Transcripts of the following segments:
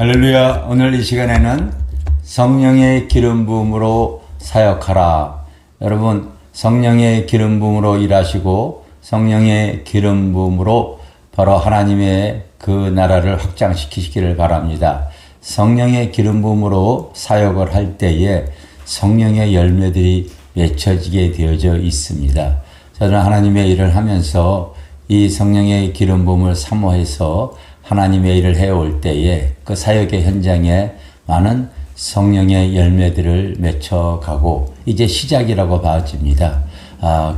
할렐루야. 오늘 이 시간에는 성령의 기름 부음으로 사역하라. 여러분, 성령의 기름 부음으로 일하시고 성령의 기름 부음으로 바로 하나님의 그 나라를 확장시키시기를 바랍니다. 성령의 기름 부음으로 사역을 할 때에 성령의 열매들이 맺혀지게 되어져 있습니다. 저는 하나님의 일을 하면서 이 성령의 기름 부음을 사모해서 하나님의 일을 해올 때에 그 사역의 현장에 많은 성령의 열매들을 맺혀가고 이제 시작이라고 봐집니다.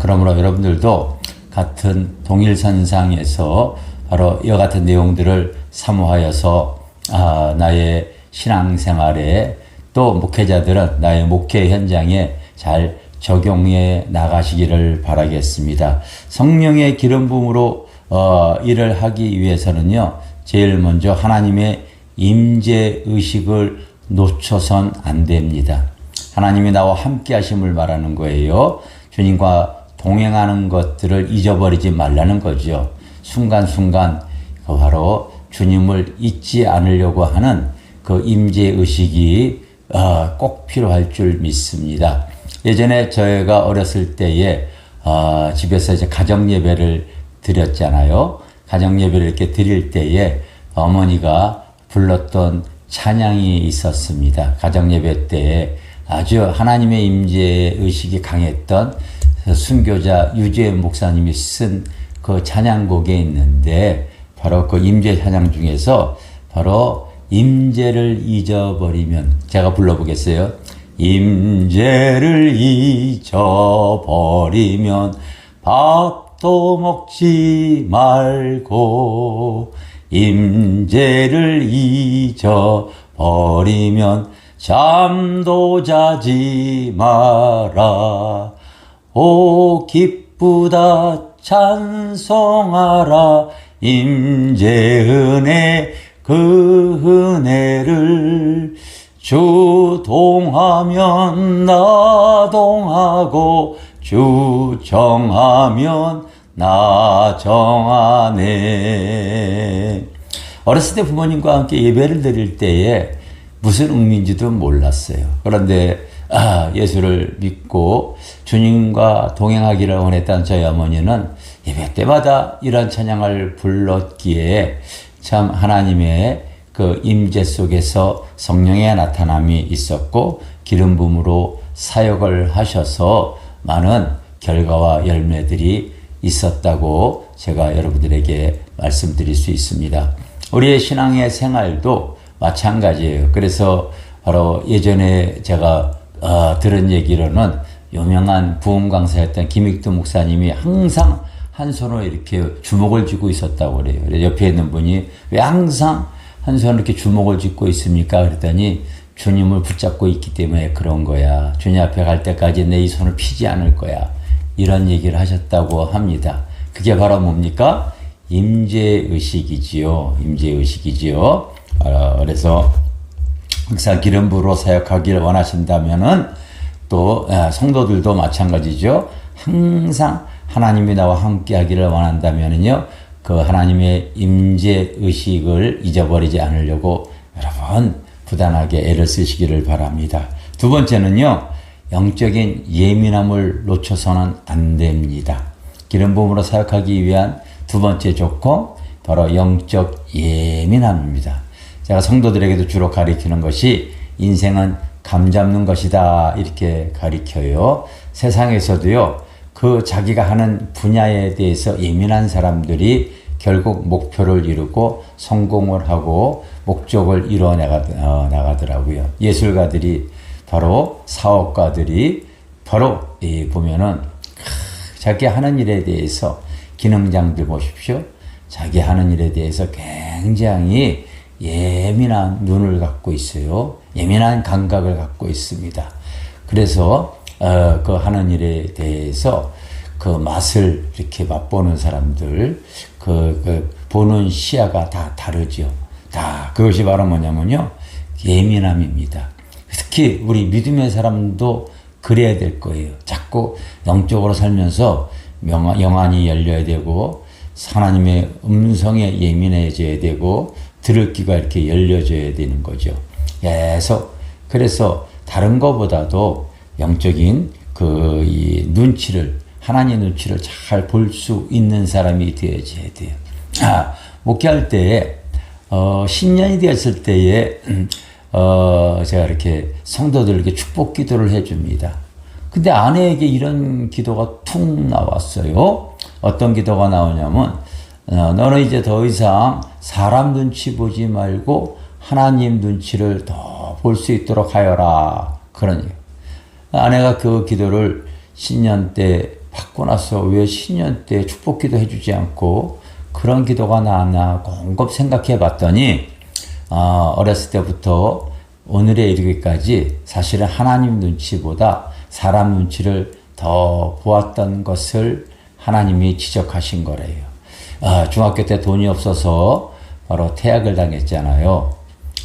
그러므로 여러분들도 같은 동일선상에서 바로 이와 같은 내용들을 사모하여서 나의 신앙생활에 또 목회자들은 나의 목회 현장에 잘 적용해 나가시기를 바라겠습니다. 성령의 기름 부음으로 일을 하기 위해서는요, 제일 먼저 하나님의 임재 의식을 놓쳐선 안 됩니다. 하나님이 나와 함께 하심을 말하는 거예요. 주님과 동행하는 것들을 잊어버리지 말라는 거죠. 순간순간 바로 주님을 잊지 않으려고 하는 그 임재 의식이 꼭 필요할 줄 믿습니다. 예전에 저희가 어렸을 때에 집에서 이제 가정 예배를 드렸잖아요. 가정 예배를 이렇게 드릴 때에 어머니가 불렀던 찬양이 있었습니다. 가정 예배 때에 아주 하나님의 임재 의식이 강했던 순교자 유재 목사님이 쓴 그 찬양곡에 있는데 바로 그 임재 찬양 중에서 바로 임재를 잊어버리면 제가 불러보겠어요. 임재를 잊어버리면 밥도 먹지 말고 임재를 잊어버리면 잠도 자지 마라. 오 기쁘다 찬송하라. 임재 은혜 그 은혜를 주 동하면 나 동하고 주 정하면 나 정하네. 어렸을 때 부모님과 함께 예배를 드릴 때에 무슨 의미인지도 몰랐어요. 그런데 예수를 믿고 주님과 동행하기를 원했던 저희 어머니는 예배 때마다 이런 찬양을 불렀기에 참 하나님의 그 임재 속에서 성령의 나타남이 있었고 기름 부음으로 사역을 하셔서 많은 결과와 열매들이 있었다고 제가 여러분들에게 말씀드릴 수 있습니다. 우리의 신앙의 생활도 마찬가지예요. 그래서 바로 예전에 제가 들은 얘기로는 유명한 부흥 강사였던 김익두 목사님이 항상 한 손으로 이렇게 주먹을 쥐고 있었다고 그래요. 그래서 옆에 있는 분이 왜 항상 한 손으로 이렇게 주먹을 쥐고 있습니까? 그랬더니 주님을 붙잡고 있기 때문에 그런 거야. 주님 앞에 갈 때까지 내 이 손을 피지 않을 거야. 이런 얘기를 하셨다고 합니다. 그게 바로 뭡니까? 임재의식이지요. 임재의식이지요. 그래서 항상 기름 부으로 사역하기를 원하신다면은 또 성도들도 마찬가지죠. 항상 하나님이 나와 함께 하기를 원한다면은요, 그 하나님의 임재의식을 잊어버리지 않으려고 여러분 부단하게 애를 쓰시기를 바랍니다. 두 번째는요, 영적인 예민함을 놓쳐서는 안 됩니다. 기름 부음으로 사역하기 위한 두 번째 조건, 바로 영적 예민함입니다. 제가 성도들에게도 주로 가리키는 것이 인생은 감 잡는 것이다 이렇게 가리켜요. 세상에서도요, 그 자기가 하는 분야에 대해서 예민한 사람들이 결국 목표를 이루고 성공을 하고 목적을 이루어 나가더라고요. 예술가들이 바로 사업가들이 바로 보면은 자기 하는 일에 대해서 기능장들 보십시오. 자기 하는 일에 대해서 굉장히 예민한 눈을 갖고 있어요. 예민한 감각을 갖고 있습니다. 그래서 그 하는 일에 대해서 그 맛을 이렇게 맛보는 사람들, 그 보는 시야가 다 다르죠. 다 그것이 바로 뭐냐면요, 예민함입니다. 특히 우리 믿음의 사람도 그래야 될 거예요. 자꾸 영적으로 살면서 영안이 열려야 되고 하나님의 음성에 예민해져야 되고 들을 귀가 이렇게 열려져야 되는 거죠. 계속. 그래서 다른 것보다도 영적인 이 눈치를, 하나님의 눈치를 잘 볼 수 있는 사람이 되어져야 돼요. 목회할 때, 신년이 되었을 때에, 제가 이렇게 성도들에게 축복 기도를 해줍니다. 근데 아내에게 이런 기도가 툭 나왔어요. 어떤 기도가 나오냐면, 너는 이제 더 이상 사람 눈치 보지 말고 하나님 눈치를 더 볼 수 있도록 하여라. 그러니 아내가 그 기도를 신년 때 받고 나서 왜 신년 때 축복 기도 해주지 않고 그런 기도가 나왔나 곰곰 생각해 봤더니 어렸을 때부터 오늘에 이르기까지 사실은 하나님 눈치보다 사람 눈치를 더 보았던 것을 하나님이 지적하신 거래요. 중학교 때 돈이 없어서 바로 퇴학을 당했잖아요.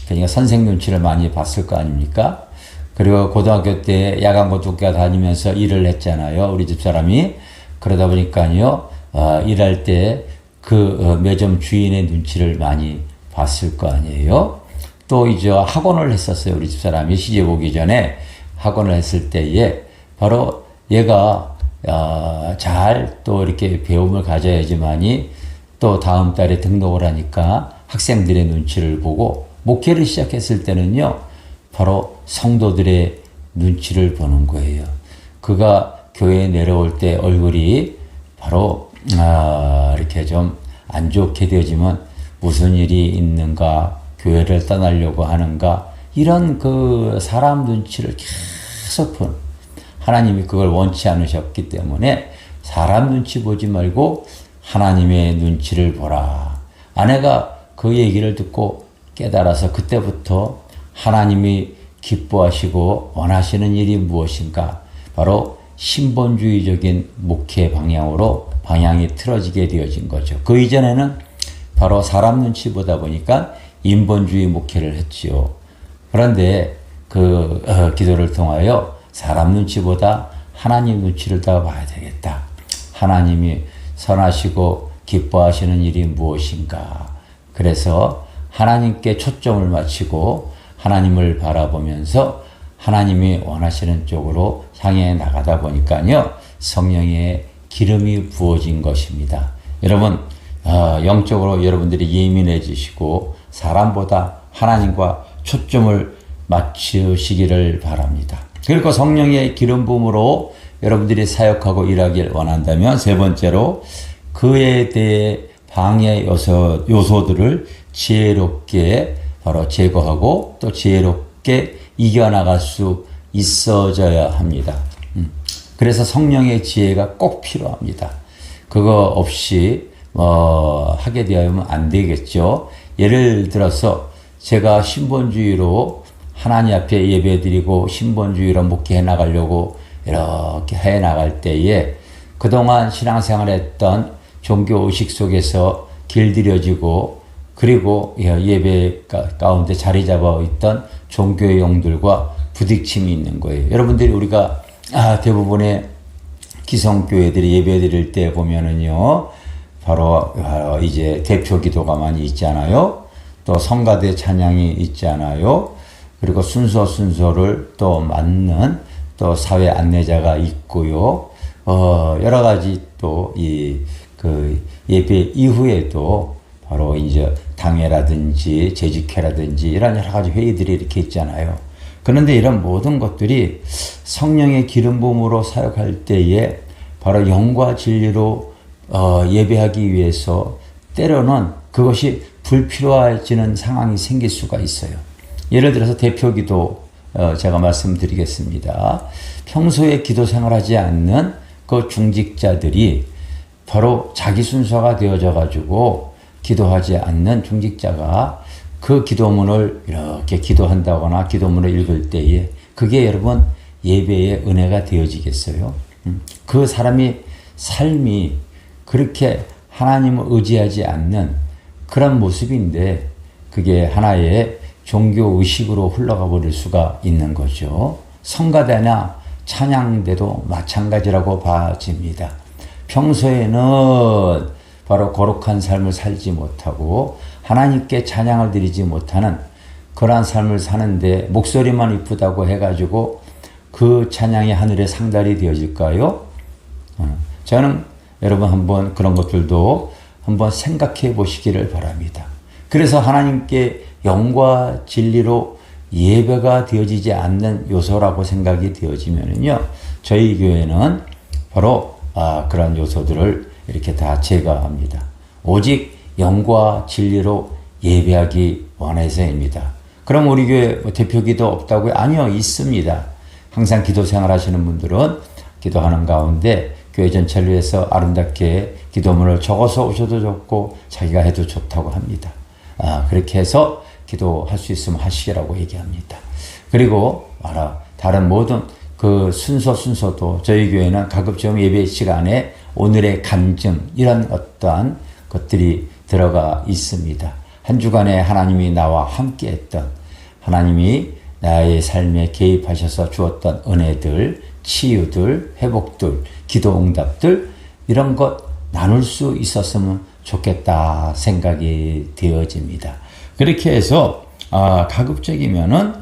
그러니까 선생 눈치를 많이 봤을 거 아닙니까? 그리고 고등학교 때 야간고등학교 다니면서 일을 했잖아요. 우리 집사람이. 그러다 보니까요, 일할 때 그 매점 주인의 눈치를 많이 봤을 거 아니에요. 또 이제 학원을 했었어요. 우리 집사람이 시집 오기 전에 학원을 했을 때에 바로 얘가 잘 또 이렇게 배움을 가져야지만이 또 다음 달에 등록을 하니까 학생들의 눈치를 보고 목회를 시작했을 때는요, 바로 성도들의 눈치를 보는 거예요. 그가 교회에 내려올 때 얼굴이 바로 이렇게 좀 안 좋게 되어지면 무슨 일이 있는가, 교회를 떠나려고 하는가, 이런 그 사람 눈치를 계속 본 하나님이 그걸 원치 않으셨기 때문에 사람 눈치 보지 말고 하나님의 눈치를 보라. 아내가 그 얘기를 듣고 깨달아서 그때부터 하나님이 기뻐하시고 원하시는 일이 무엇인가, 바로 신본주의적인 목회 방향으로 방향이 틀어지게 되어진 거죠. 그 이전에는 바로 사람 눈치 보다 보니까 인본주의 목회를 했지요. 그런데 그 기도를 통하여 사람 눈치보다 하나님 눈치를 더 봐야 되겠다. 하나님이 선하시고 기뻐하시는 일이 무엇인가. 그래서 하나님께 초점을 맞추고 하나님을 바라보면서 하나님이 원하시는 쪽으로 향해 나가다 보니까요, 성령의 기름이 부어진 것입니다. 여러분, 영적으로 여러분들이 예민해지시고 사람보다 하나님과 초점을 맞추시기를 바랍니다. 그리고 성령의 기름 부음으로 여러분들이 사역하고 일하길 원한다면, 세 번째로 그에 대해 방해 요소들을 지혜롭게 바로 제거하고 또 지혜롭게 이겨나갈 수 있어져야 합니다. 그래서 성령의 지혜가 꼭 필요합니다. 그거 없이 하게 되면 안 되겠죠. 예를 들어서 제가 신본주의로 하나님 앞에 예배드리고 신본주의로 목회해 나가려고 이렇게 해 나갈 때에 그동안 신앙생활 했던 종교의식 속에서 길들여지고 그리고 예배 가운데 자리 잡아 있던 종교의 영들과 부딪힘이 있는 거예요. 여러분들이 우리가 대부분의 기성교회들이 예배 드릴 때 보면은요, 바로 이제 대표 기도가 많이 있잖아요. 또 성가대 찬양이 있잖아요. 그리고 순서를 또 맞는 또 사회 안내자가 있고요. 여러 가지 또 그 예배 이후에도 바로 이제 당회라든지 재직회라든지 이런 여러 가지 회의들이 이렇게 있잖아요. 그런데 이런 모든 것들이 성령의 기름 부음으로 사역할 때에 바로 영과 진리로 예배하기 위해서 때로는 그것이 불필요해지는 상황이 생길 수가 있어요. 예를 들어서 대표 기도 제가 말씀드리겠습니다. 평소에 기도 생활하지 않는 그 중직자들이 바로 자기 순서가 되어져 가지고 기도하지 않는 중직자가 그 기도문을 이렇게 기도한다거나 기도문을 읽을 때에 그게 여러분 예배의 은혜가 되어지겠어요? 그 사람이 삶이 그렇게 하나님을 의지하지 않는 그런 모습인데 그게 하나의 종교의식으로 흘러가 버릴 수가 있는 거죠. 성가대나 찬양대도 마찬가지라고 봐집니다. 평소에는 바로 거룩한 삶을 살지 못하고 하나님께 찬양을 드리지 못하는 그러한 삶을 사는데 목소리만 이쁘다고 해가지고 그 찬양이 하늘에 상달이 되어질까요? 저는 여러분 한번 그런 것들도 한번 생각해 보시기를 바랍니다. 그래서 하나님께 영과 진리로 예배가 되어지지 않는 요소라고 생각이 되어지면요, 저희 교회는 바로 그런 요소들을 이렇게 다 제거합니다. 오직 영과 진리로 예배하기 원해서입니다. 그럼 우리 교회 대표기도 없다고요? 아니요, 있습니다. 항상 기도 생활하시는 분들은 기도하는 가운데 교회 전체를 위해서 아름답게 기도문을 적어서 오셔도 좋고 자기가 해도 좋다고 합니다. 그렇게 해서 기도할 수 있으면 하시라고 얘기합니다. 그리고 다른 모든 그 순서도 저희 교회는 가급적 예배 시간에 오늘의 간증 이런 어떠한 것들이 들어가 있습니다. 한 주간에 하나님이 나와 함께 했던, 하나님이 나의 삶에 개입하셔서 주었던 은혜들, 치유들, 회복들, 기도 응답들 이런 것 나눌 수 있었으면 좋겠다 생각이 되어집니다. 그렇게 해서 가급적이면은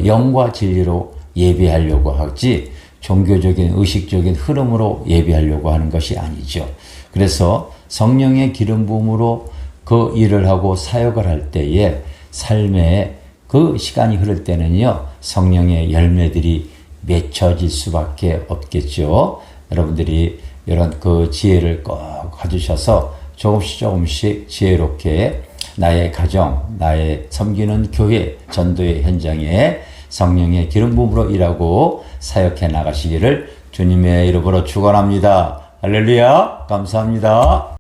영과 진리로 예배하려고 하지 종교적인 의식적인 흐름으로 예배하려고 하는 것이 아니죠. 그래서 성령의 기름 부음으로 그 일을 하고 사역을 할 때에 삶에 그 시간이 흐를 때는요, 성령의 열매들이 맺혀질 수밖에 없겠죠. 여러분들이 이런 그 지혜를 꼭 가지셔서 조금씩 지혜롭게 나의 가정, 나의 섬기는 교회, 전도의 현장에 성령의 기름 부음으로 일하고 사역해 나가시기를 주님의 이름으로 축원합니다. 할렐루야, 감사합니다.